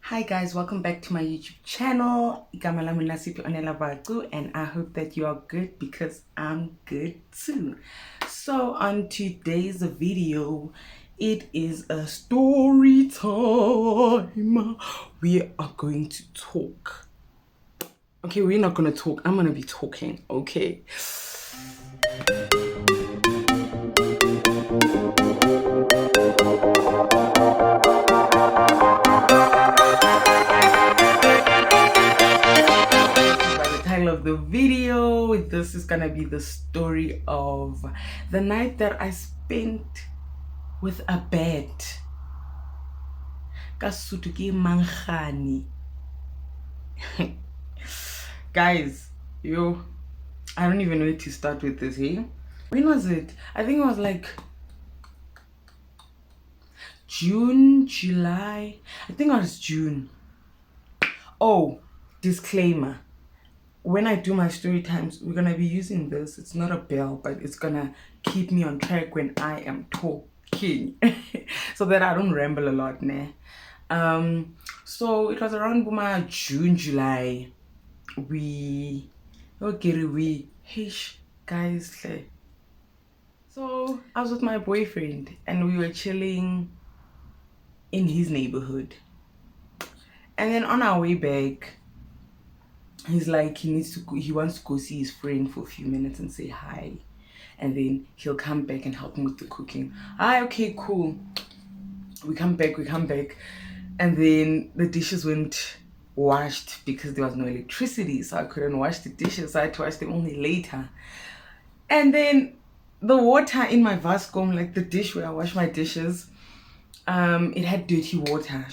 Hi guys, welcome back to my YouTube channel. Igama lami Nasiphi Onelabatu, and I hope that you are good because I'm good too. So on today's video, it is a story time. We are going to talk. Okay, we're not gonna talk. I'm gonna be talking, okay? Of the video, this is gonna be the story of the night that I spent with a bat. Kasutuki mankhani. Guys, I don't even know where to start with this here. When was it? I think it was like June, July. I think it was June. Oh, disclaimer. When I do my story times, we're gonna be using this. It's not a bell, but it's gonna keep me on track when I am talking, so that I don't ramble a lot, ne? So it was around June, July. Guys. So I was with my boyfriend, and we were chilling in his neighborhood. And then on our way back, he's like, he wants to go see his friend for a few minutes and say hi, and then he'll come back and help him with the cooking. Okay, cool. We come back, and then the dishes weren't washed because there was no electricity, so I couldn't wash the dishes. So I had to wash them only later. And then the water in my vascom, like the dish where I wash my dishes, it had dirty water.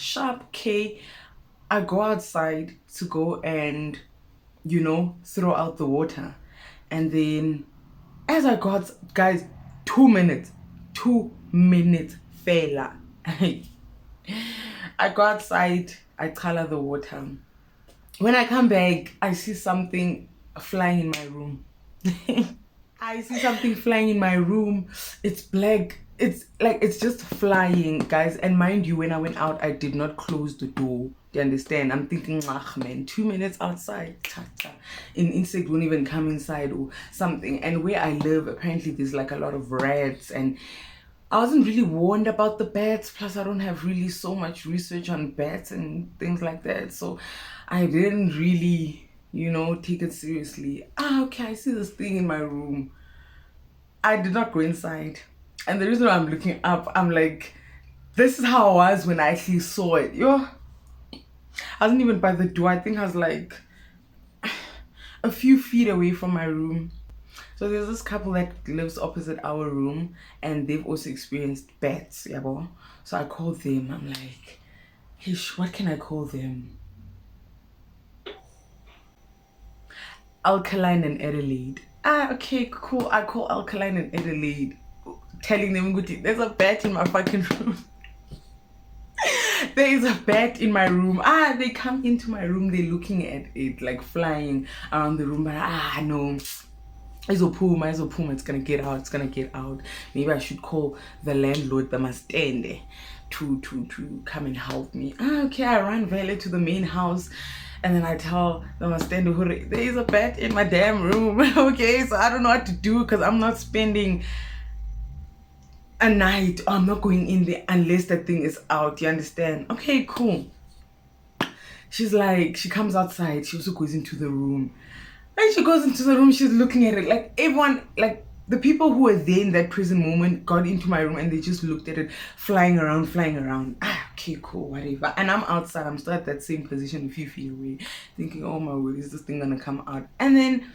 I go outside to go and throw out the water. And then as I got, guys, 2 minutes fella. I go outside, I color the water. When I come back, I see something flying in my room. It's black. It's just flying, guys. And mind you, when I went out, I did not close the door. Do you understand? I'm thinking, man, 2 minutes outside, insect won't even come inside or something. And where I live, apparently there's like a lot of rats, and I wasn't really warned about the bats. Plus, I don't have really so much research on bats and things like that, so I didn't really take it seriously. Okay, I see this thing in my room. I did not go inside. And the reason why I'm looking up, I'm like, this is how I was when I actually saw it. I wasn't even by the door. I think I was like a few feet away from my room. So there's this couple that lives opposite our room, and they've also experienced bats. So I called them. I'm like, hey, what can I call them? Alkaline and Adelaide. Okay, cool. I call Alkaline and Adelaide, telling them, there's a bat in my fucking room. There is a bat in my room. They come into my room, they're looking at it, like flying around the room, but no. It's gonna get out. Maybe I should call the landlord, the mastende, to come and help me. Okay, I run Vele to the main house, and then I tell the mastende, there is a bat in my damn room. Okay, so I don't know what to do because I'm not spending a night, or I'm not going in there unless that thing is out. You understand? Okay, cool. She's like, she comes outside, she also goes into the room. And she goes into the room, she's looking at it. Like everyone, like the people who were there in that present moment got into my room and they just looked at it flying around. Okay, cool, whatever. And I'm outside, I'm still at that same position a few feet away, thinking, oh my word, is this thing gonna come out? And then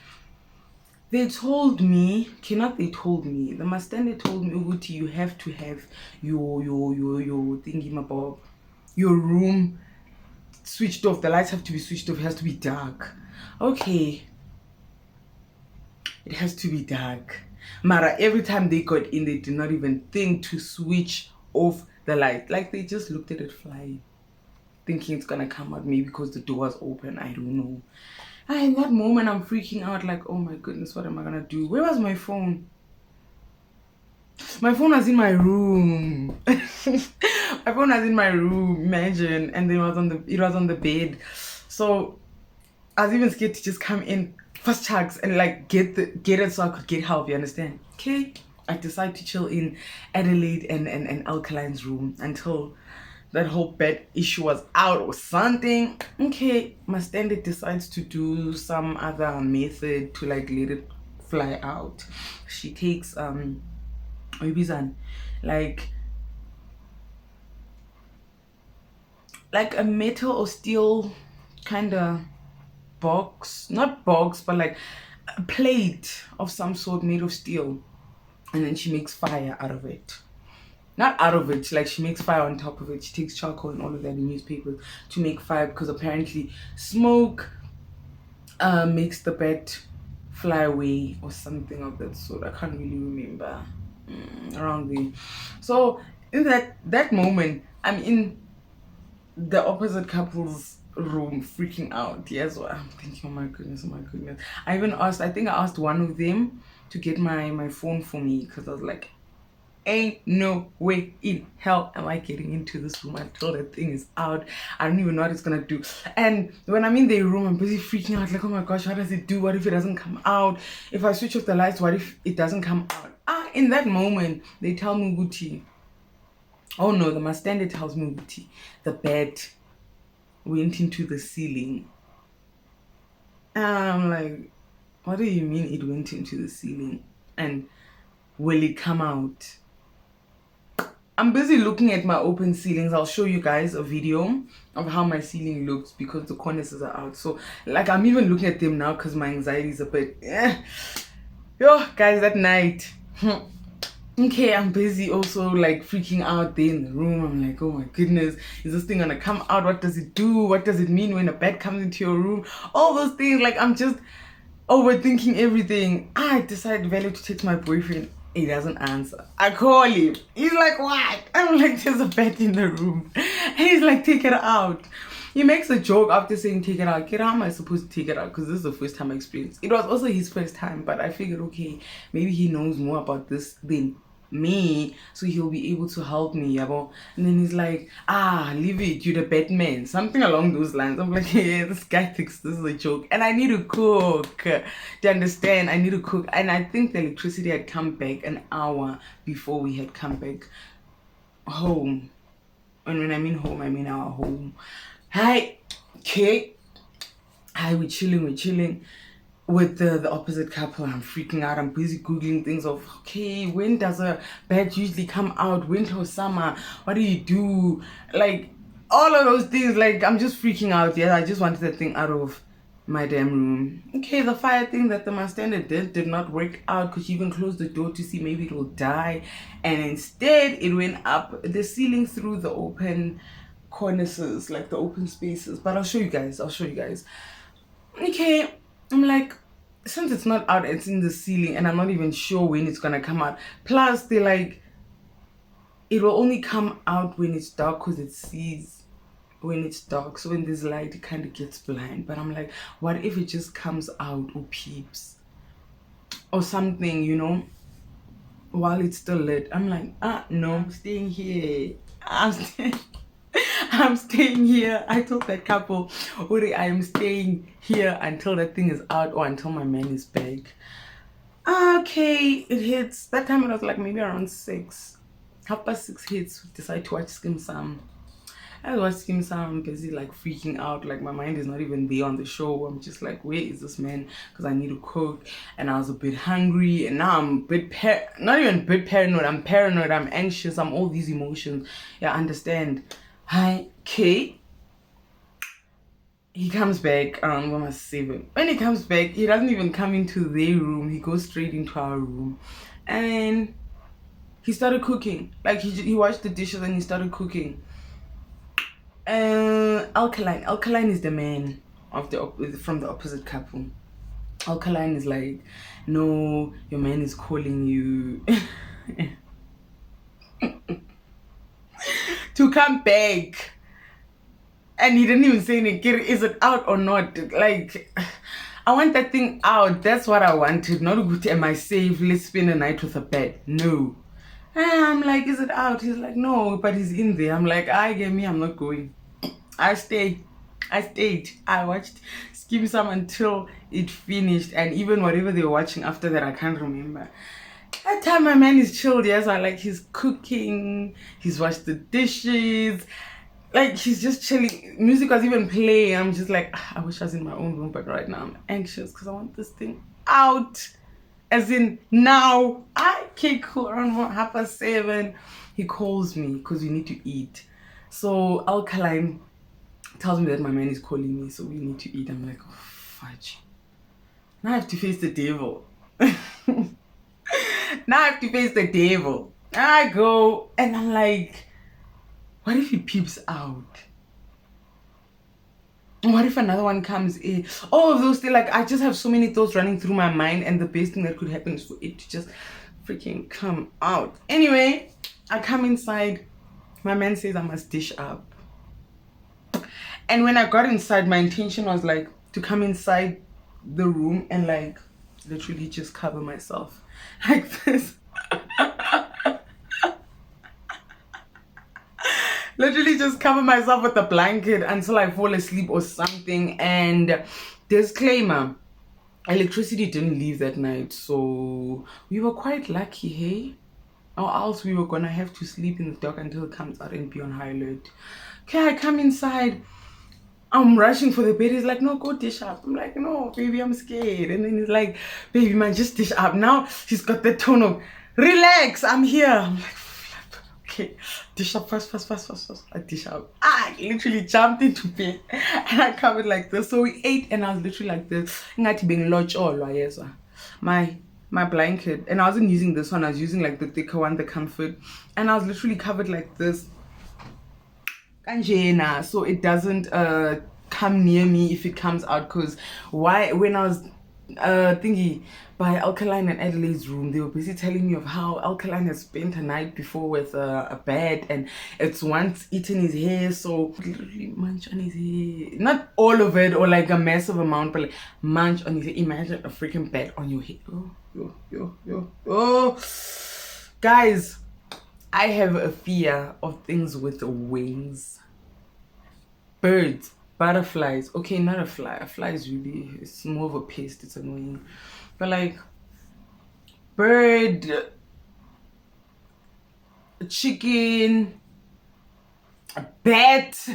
the mastende told me, Uguti, you have to have your thingy about your room switched off. The lights have to be switched off. It has to be dark. Okay, it has to be dark. Mara, every time they got in, they did not even think to switch off the light. Like they just looked at it flying, thinking it's gonna come out, maybe because the door was open. I don't know. In that moment, I'm freaking out, like, oh my goodness, what am I gonna do? Where was my phone? My phone was in my room. My phone was in my room, imagine, and then it was on the bed. So I was even scared to just come in first chucks and like get it so I could get help, you understand? Okay. I decided to chill in Adelaide and Alkaline's room until that whole bed issue was out or something. Okay, my standard decides to do some other method to like let it fly out. She takes like a metal or steel kind of box, not box, but like a plate of some sort made of steel, and then she makes fire out of it. Not out of it, like she makes fire on top of it. She takes charcoal and all of that in newspapers to make fire, because apparently smoke makes the bed fly away or something of that sort. I can't really remember. Around there. So in that moment, I'm in the opposite couple's room freaking out. Yes, well, I'm thinking, oh my goodness. I think I asked one of them to get my phone for me, because I was like, ain't no way in hell am I getting into this room until that thing is out. I don't even know what it's gonna do. And when I'm in the room, I'm busy freaking out, like, oh my gosh, what does it do? What if it doesn't come out? If I switch off the lights, what if it doesn't come out? In that moment, they tell me, Guti. Oh no, the Mustang tells me, Guti, the bed went into the ceiling. And I'm like, what do you mean it went into the ceiling? And will it come out? I'm busy looking at my open ceilings. I'll show you guys a video of how my ceiling looks, because the cornices are out. So like, I'm even looking at them now because my anxiety is a bit yo guys, that night okay, I'm busy also like freaking out there in the room. I'm like, oh my goodness, is this thing gonna come out? What does it do? What does it mean when a bat comes into your room? All those things. Like, I'm just overthinking everything. I decided value to text my boyfriend. He doesn't answer. I call him. He's like, what? I'm like, there's a bat in the room. And he's like, take it out. He makes a joke after saying take it out. Kid, how am I supposed to take it out? Because this is the first time I experienced. It was also his first time, but I figured, okay, maybe he knows more about this than me, so he'll be able to help me. And then he's like, leave it, you're the Batman, something along those lines. I'm like, yeah, this guy thinks this is a joke, and I need to cook. Do you understand? I need to cook. And I think the electricity had come back an hour before we had come back home. And when I mean home, I mean our home. Hi, okay. Hi, we're chilling with the opposite couple. I'm freaking out. I'm busy googling things of, okay, when does a bat usually come out? Winter or summer? What do you do? Like, all of those things. Like, I'm just freaking out. Yeah, I just wanted that thing out of my damn room. Okay, the fire thing that the Mustang did not work out, because she even closed the door to see maybe it will die, and instead it went up the ceiling through the open cornices, like the open spaces. But I'll show you guys. Okay, I'm like, since it's not out, it's in the ceiling, and I'm not even sure when it's gonna come out. Plus, they're like, it will only come out when it's dark, because it sees when it's dark. So when there's light, it kind of gets blind. But I'm like, what if it just comes out or peeps or something, while it's still lit? I'm like, no, I'm staying here. I'm staying here. I told that couple, Uri, I am staying here until that thing is out, or until my man is back. Okay, it hits. That time it was like maybe around 6. 6:30 hits. We decide to watch Skim Sam. I was watching Skim Sam, busy like freaking out. Like, my mind is not even there on the show. I'm just like, where is this man? Because I need to cook. And I was a bit hungry. And now I'm a bit not even a bit paranoid. I'm paranoid. I'm anxious. I'm all these emotions. Yeah, understand. Hi, Kate. He comes back around 7. When he comes back, he doesn't even come into their room. He goes straight into our room, and he started cooking. Like, he washed the dishes and he started cooking. Alkaline is the man of from the opposite couple. Alkaline is like, no, your man is calling you to come back. And he didn't even say anything. Is it out or not? Like, I want that thing out. That's what I wanted. Not good. Am I safe? Let's spend a night with a bat. No. And I'm like, is it out? He's like, no, but he's in there. I'm like, I get me, I'm not going. I stayed. I watched Skim Sam until it finished, and even whatever they were watching after that, I can't remember. That time my man is chilled, yes. I like he's cooking, he's washed the dishes, like he's just chilling. Music was even playing. I'm just like, "Ah, I wish I was in my own room, but right now I'm anxious because I want this thing out. As in now, I can't cool around 7:30. He calls me because we need to eat. So Alkaline tells me that my man is calling me, so we need to eat. I'm like, oh fudge. Now I have to face the devil. Now I have to face the devil. I go and I'm like, what if he peeps out? What if another one comes in? All of those things, like I just have so many thoughts running through my mind, and the best thing that could happen is for it to just freaking come out. Anyway, I come inside. My man says I must dish up. And when I got inside, my intention was like to come inside the room and like literally just cover myself like this. Literally just cover myself with a blanket until I fall asleep or something. And disclaimer, electricity didn't leave that night, so we were quite lucky, hey? Or else we were gonna have to sleep in the dark until it comes out and be on high alert. Okay, I come inside. I'm rushing for the bed. He's like, no, go dish up. I'm like, no, baby, I'm scared. And then he's like, baby, man, just dish up. Now he's got the tone of, relax, I'm here. I'm like, okay, dish up first. I dish up. I literally jumped into bed and I covered like this. So we ate and I was literally like this. My blanket. And I wasn't using this one. I was using like the thicker one, the comfort. And I was literally covered like this. So it doesn't come near me if it comes out, because when I was thingy by Alkaline and Adelaide's room, they were busy telling me of how Alkaline has spent a night before with a bat, and it's once eaten his hair, so literally munch on his hair, not all of it or like a massive amount, but like munch on his hair. Imagine a freaking bat on your head. Oh guys, I have a fear of things with wings. Birds, butterflies. Okay, not a fly. A fly is really, it's more of a pest. It's annoying. But like, bird, chicken, a bat,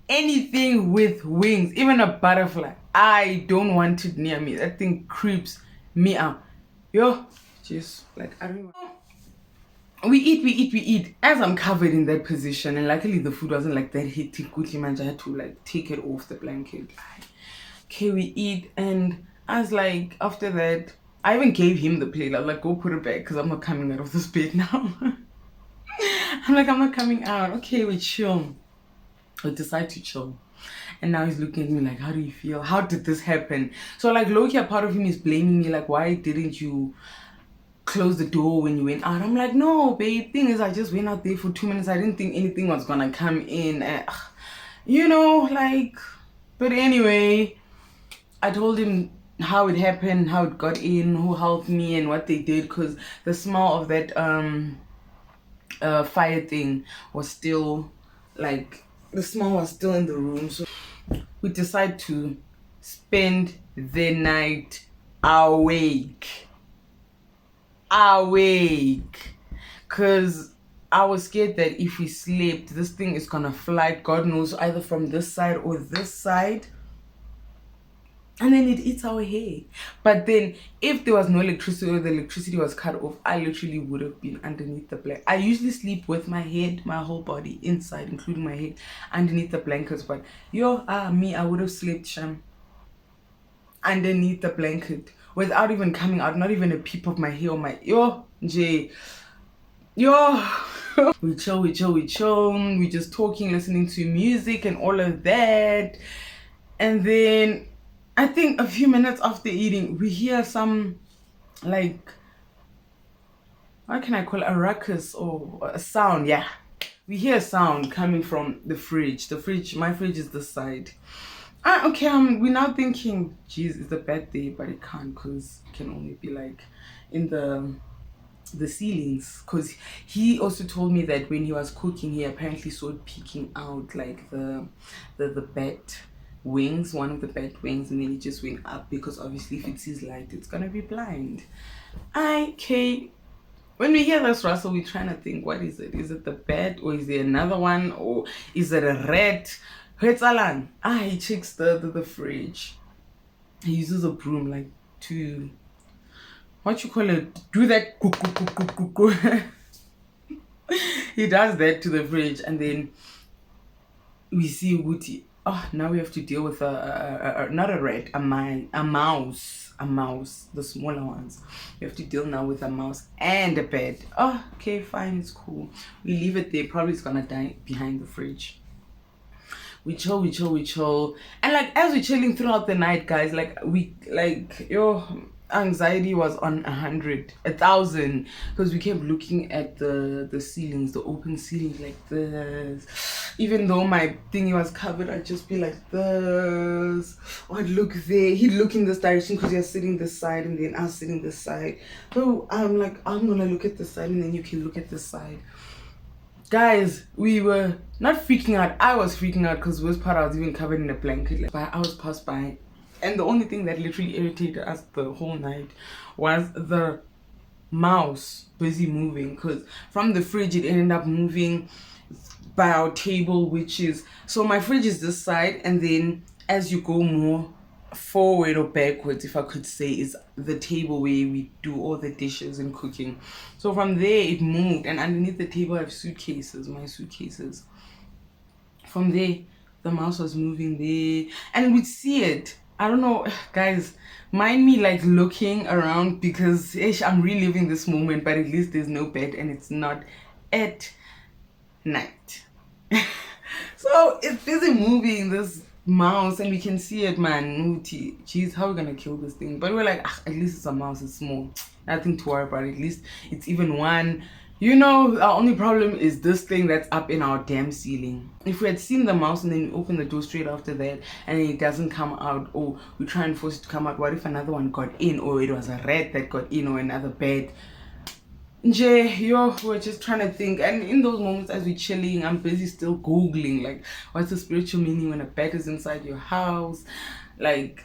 anything with wings, even a butterfly. I don't want it near me. That thing creeps me out. Yo, just like, I don't know. We eat as I'm covered in that position, and luckily the food wasn't like that hectic. I had to like take it off the blanket. Okay, we eat, and I was like, after that I even gave him the plate. I was like, go put it back because I'm not coming out of this bed now. I'm like, I'm not coming out. Okay, we chill. We decide to chill. And now he's looking at me like, how do you feel? How did this happen? So like low-key, a part of him is blaming me, like, why didn't you close the door when you went out? I'm like, no babe, thing is I just went out there for 2 minutes. I didn't think anything was gonna come in, you know, like. But anyway, I told him how it happened, how it got in, who helped me, and what they did, because the smell of that fire thing was still like, the smell was still in the room. So we decided to spend the night awake, because I was scared that if we slept, this thing is gonna fly, God knows, either from this side or this side, and then it eats our hair. But then if there was no electricity or the electricity was cut off, I literally would have been underneath the blanket. I usually sleep with my head, my whole body inside, including my head, underneath the blankets. But I would have slept underneath the blanket without even coming out, not even a peep of my hair or my we chill, we just talking, listening to music and all of that. And then I think a few minutes after eating, we hear some, like, what can I call it, a ruckus or a sound. Yeah, we hear a sound coming from the fridge. My fridge is this side. Okay, we're now thinking, geez, it's a bad day, but it can't, because it can only be like in the the ceilings, because he also told me that when he was cooking, he apparently saw it peeking out, like the bed wings, one of the bed wings, and then it just went up, because obviously if it sees light, it's gonna be blind. Okay, when we hear this, Russell, we're trying to think, what is it? Is it the bed, or is there another one, or is it a rat? Alan, he checks the fridge. He uses a broom, like, to, what you call it, do that cook. He does that to the fridge, and then we see Woody. Oh, now we have to deal with not a rat, a mouse, the smaller ones. We have to deal now with a mouse and a bed. Oh, okay, fine, it's cool. We leave it there. Probably it's gonna die behind the fridge. We chill, and like as we're chilling throughout the night, guys, like your anxiety was on 100, 1,000, because we kept looking at the ceilings, the open ceilings, like this. Even though my thingy was covered, I'd just be like this. Or I'd look there. He'd look in this direction because you're sitting this side, and then I was sitting this side. So I'm like, I'm gonna look at this side, and then you can look at this side. Guys, we were not freaking out. I was freaking out because worst part, I was even covered in a blanket. Like, 5 hours passed by, and the only thing that literally irritated us the whole night was the mouse busy moving, because from the fridge it ended up moving by our table, which is, so my fridge is this side, and then as you go more forward or backwards, if I could say, is the table where we do all the dishes and cooking. So from there it moved, and underneath the table I have suitcases, my suitcases. From there the mouse was moving there, and we'd see it. I don't know, guys, mind me like looking around, because I'm reliving this moment, but at least there's no bed and it's not at night. So it's busy moving, this mouse, and we can see it, man. Jeez, how are we gonna kill this thing? But we're like, at least it's a mouse, it's small, nothing to worry about. At least it's even one. You know, our only problem is this thing that's up in our damn ceiling. If we had seen the mouse and then we open the door straight after that, and it doesn't come out, or we try and force it to come out, what if another one got in, or it was a rat that got in, or another bed? We're just trying to think, and in those moments as we're chilling, I'm busy still googling, like, what's the spiritual meaning when a bat is inside your house? Like,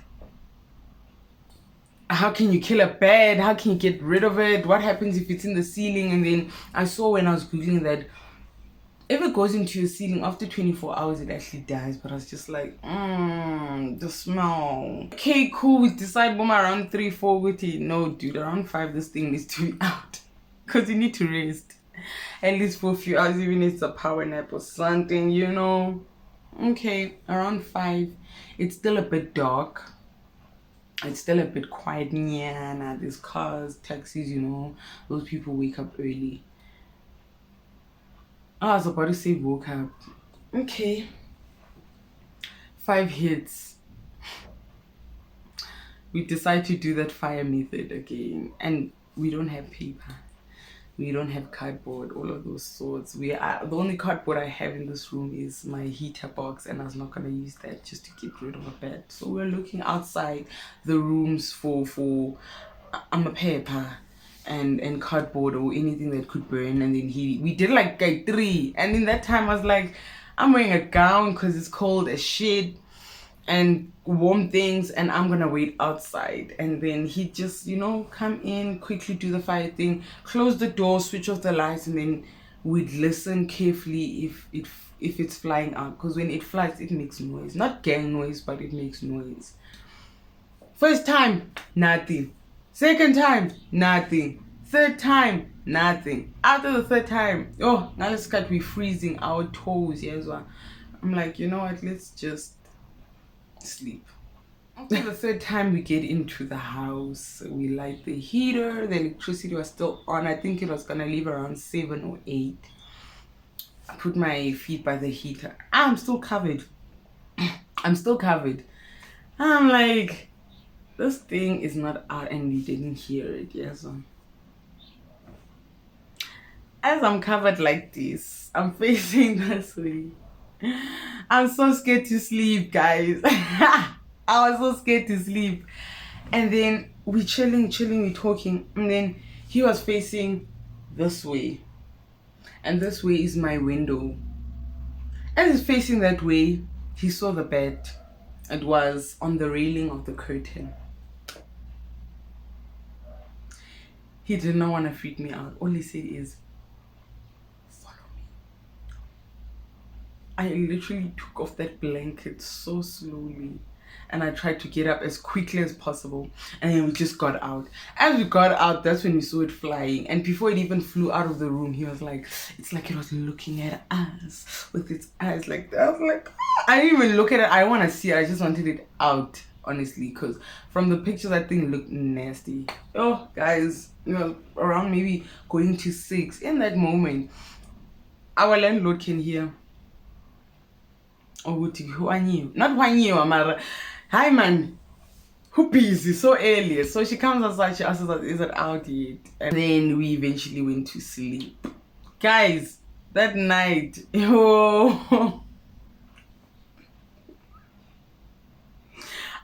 how can you kill a bat? How can you get rid of it? What happens if it's in the ceiling? And then I saw when I was googling that if it goes into your ceiling after 24 hours, it actually dies. But I was just like, the smell. Okay, cool. We decide boom around 3, 4 with it. No, dude, around 5 this thing needs to be out. Because you need to rest at least for a few hours, even if it's a power nap or something, you know. Okay, around 5, it's still a bit dark, it's still a bit quiet. Yeah, there's cars, taxis, you know, those people wake up early. I was about to say woke up. Okay, 5 hits. We decide to do that fire method again, and we don't have paper, we don't have cardboard, all of those sorts. The only cardboard I have in this room is my heater box, and I was not gonna use that just to get rid of a bed. So we're looking outside the rooms for a paper and cardboard or anything that could burn. And then we did like 3, and in that time I was like, I'm wearing a gown because it's cold as shit, and warm things, and I'm gonna wait outside. And then he just, you know, come in, quickly do the fire thing, close the door, switch off the lights, and then we'd listen carefully if it's flying out, because when it flies it makes noise, not gang noise, but it makes noise. First time, nothing. Second time, nothing. Third time, nothing. After the third time, now let's start, we freezing our toes. Yes, I'm like, you know what, let's just sleep. After the third time, we get into the house, we light the heater, the electricity was still on. I think it was gonna leave around 7 or 8. I put my feet by the heater. I'm still covered. I'm like, this thing is not out, and we didn't hear it. Yes. As I'm covered like this, I'm facing this way. I'm so scared to sleep, guys. I was so scared to sleep. And then we chilling, we talking, and then he was facing this way, and this way is my window. As he's facing that way, he saw the bed. It was on the railing of the curtain. He did not want to freak me out. All he said is, follow me. I literally took off that blanket so slowly, and I tried to get up as quickly as possible, and then we just got out. As we got out, that's when we saw it flying, and before it even flew out of the room, he was like, it's like it was looking at us with its eyes like that. I was like, I didn't even look at it. I want to see it. I just wanted it out, honestly, because from the picture that thing looked nasty. Oh guys, around maybe going to 6 in that moment, our landlord can hear. Oh, not 1 year, Mara. Hi man, who busy so early? So she comes outside, she asks us, is it out yet? And then we eventually went to sleep. Guys, that night,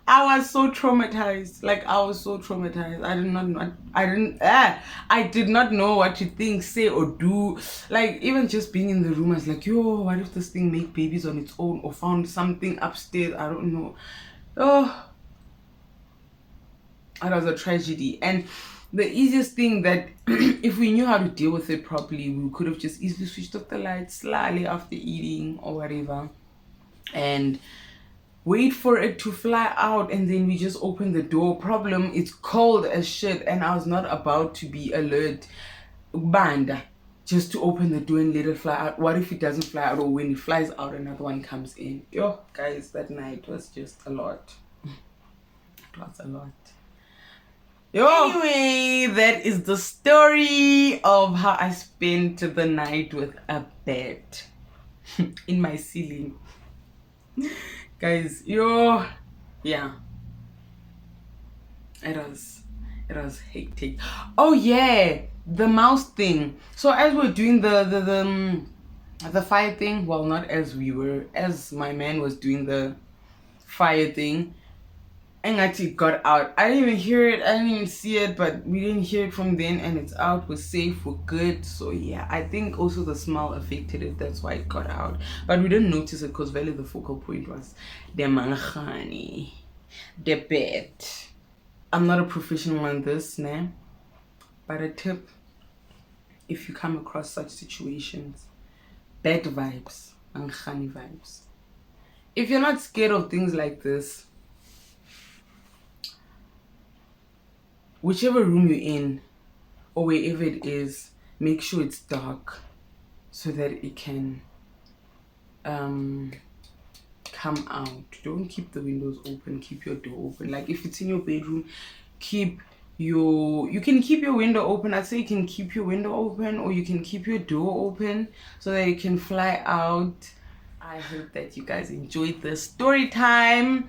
I was so traumatized. I was so traumatized. I did not know what to think, say, or do. Even just being in the room, I was like, yo, what if this thing make babies on its own or found something upstairs? I don't know. Oh, that was a tragedy. And the easiest thing that if we knew how to deal with it properly, we could have just easily switched off the lights slightly after eating or whatever, and wait for it to fly out, and then we just open the door. Problem, it's cold as shit, and I was not about to be alert banda just to open the door and let it fly out. What if it doesn't fly out, or when it flies out another one comes in? Yo guys, that night was just a lot. It was a lot. Yo, anyway, that is the story of how I spent the night with a bed in my ceiling. Guys, yeah, it was hectic. Oh yeah, the mouse thing. So as we're doing the fire thing, well, not as my man was doing the fire thing, and actually got out. I didn't even hear it, I didn't even see it, but we didn't hear it from then, and it's out, we're safe, we're good. So yeah, I think also the smell affected it, that's why it got out, but we didn't notice it because really the focal point was the mankhani, the bed. I'm not a professional on this, nah, but a tip: if you come across such situations, bad vibes, mankhani vibes, if you're not scared of things like this, whichever room you're in or wherever it is, make sure it's dark so that it can come out. Don't keep the windows open, keep your door open. If it's in your bedroom, you can keep your window open. I'd say you can keep your window open, or you can keep your door open so that it can fly out. I hope that you guys enjoyed the story time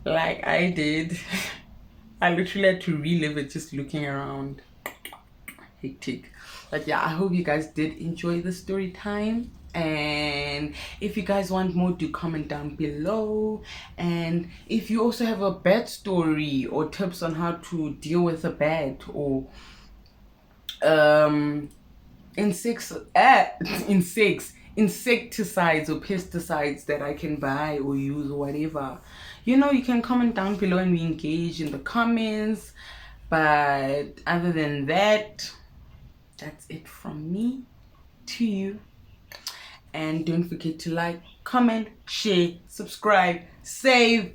like I did. I literally had to relive it just looking around. Hectic. But yeah, I hope you guys did enjoy the story time. And if you guys want more, do comment down below. And if you also have a bad story or tips on how to deal with a bad or insecticides or pesticides that I can buy or use or whatever, you can comment down below and we engage in the comments. But other than that, that's it from me to you. And don't forget to like, comment, share, subscribe, save,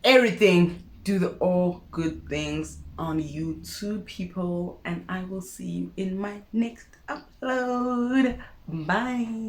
everything. Do the all good things on YouTube, people. And I will see you in my next upload. Bye.